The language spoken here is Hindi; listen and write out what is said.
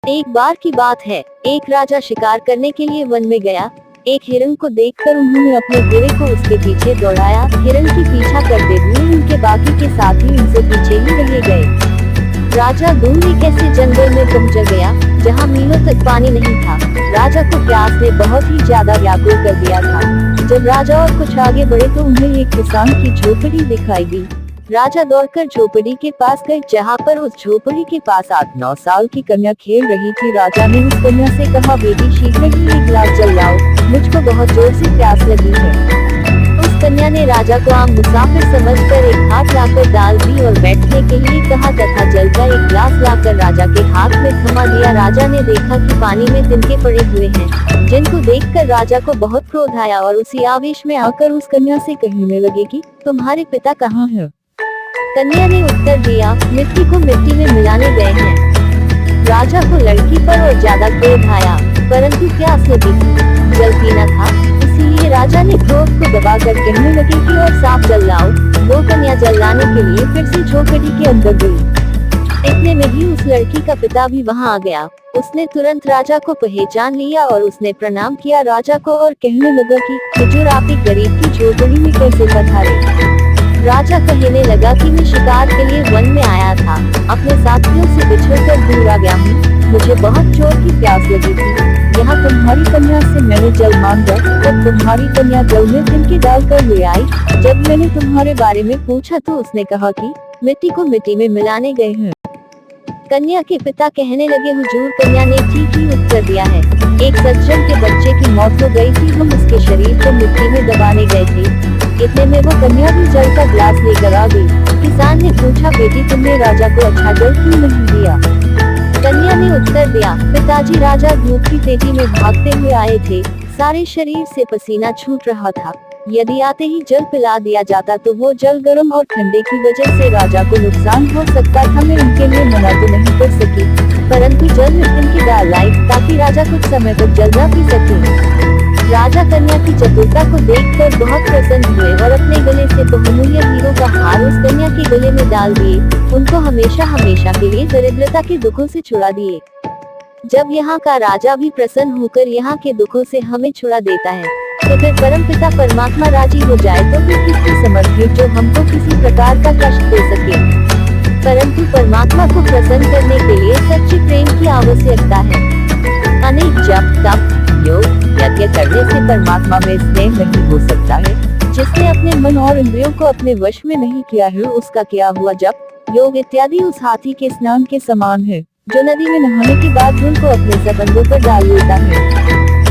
एक बार की बात है, एक राजा शिकार करने के लिए वन में गया। एक हिरण को देखकर उन्होंने अपने घोड़े को उसके पीछे दौड़ाया। हिरण की पीछा करते हुए उनके बाकी के साथी उनसे पीछे ही रह गए। राजा दूर एक ऐसे जंगल में पहुंच गया जहां मीलों तक पानी नहीं था। राजा को प्यास ने बहुत ही ज्यादा व्याकुल कर दिया था। जब राजा और कुछ आगे बढ़े तो उन्हें एक किसान की झोपड़ी दिखाई दी। राजा दौड़कर झोपड़ी के पास गए, जहाँ पर उस झोपड़ी के पास 8-9 साल की कन्या खेल रही थी। राजा ने उस कन्या से कहा, बेटी शीघ्र ही एक गिलास जल लाओ, मुझको बहुत जोर से प्यास लगी है। उस कन्या ने राजा को आम मुसाफिर समझकर एक हाथ लाकर डाल दी और बैठने के लिए कहा तथा जल का एक गिलास लाकर राजा के हाथ में थमा दिया। राजा ने देखा कि पानी में तिनके पड़े हुए हैं, जिनको देखकर राजा को बहुत क्रोध आया और उसी आवेश में आकर उस कन्या से कहने लगे कि तुम्हारे पिता कहाँ हैं? कन्या ने उत्तर दिया, मिट्टी को मिट्टी में मिलाने गए हैं। राजा को लड़की पर और ज्यादा क्रोध आया, परंतु प्यास लगी थी, जल पीना था, इसीलिए राजा ने क्रोध को दबाकर कहने लगे कि और साफ जल लाओ। वो कन्या जल लाने के लिए फिर से झोपड़ी के अंदर गई। इतने में ही उस लड़की का पिता भी वहां आ गया। उसने तुरंत राजा को पहचान लिया और उसने प्रणाम किया राजा को और कहने लगा कि हुजूर, आप एक गरीब की झोपड़ी में कैसे पधारे? राजा कहने लगा कि मैं शिकार के लिए वन में आया था, अपने साथियों से बिछड़कर दूर आ गया हूँ, मुझे बहुत जोर की प्यास लगी थी। यहाँ तुम्हारी कन्या से मैंने जल मांगा, तब तुम्हारी कन्या जल में तिनके डालकर ले आई। जब मैंने तुम्हारे बारे में पूछा तो उसने कहा कि मिट्टी को मिट्टी में मिलाने गए हैं। कन्या के पिता कहने लगे, हुजूर, कन्या ने ठीक ही उत्तर दिया है। एक सज्जन के बच्चे की मौत हो गई थी, हम उसके शरीर को मिट्टी में दबाने गए थे। इतने में वो कन्या भी जल का गिलास लेकर आ गई। किसान ने पूछा, बेटी, तुमने राजा को अच्छा जल क्यों नहीं दिया? कन्या ने उत्तर दिया, पिताजी, राजा धूप की तेजी में भागते हुए आए थे, सारे शरीर से पसीना छूट रहा था। यदि आते ही जल पिला दिया जाता तो वो जल गर्म और ठंडे की वजह से राजा को नुकसान हो सकता था। मैं उनके लिए मना तो नहीं कर सकी, परंतु जल में तिनके डाल लाई ताकि राजा कुछ समय तक जल न पी सके। राजा कन्या की चतुरता को देखकर बहुत प्रसन्न हुए और अपने गले से बहुमूल्य हीरों का हार उस कन्या के गले में डाल दिए। उनको हमेशा हमेशा के लिए दरिद्रता के दुखों से छुड़ा दिए। जब यहाँ का राजा भी प्रसन्न होकर यहाँ के दुखों से हमें छुड़ा देता है, तो फिर परमपिता परमात्मा राजी हो जाए तो फिर किसकी समर्थ है जो हमको किसी प्रकार का कष्ट दे सके? परंतु परमात्मा को प्रसन्न करने के लिए सच्चे प्रेम की आवश्यकता है। अनेक जप, तप, योग, यज्ञ करने से परमात्मा में स्नेह नहीं हो सकता है। जिसने अपने मन और इंद्रियों को अपने वश में नहीं किया है, उसका किया हुआ जप, योग इत्यादि उस हाथी के स्नान के समान है जो नदी में नहाने के बाद धूल को अपने सबंधों पर डाल लेता है।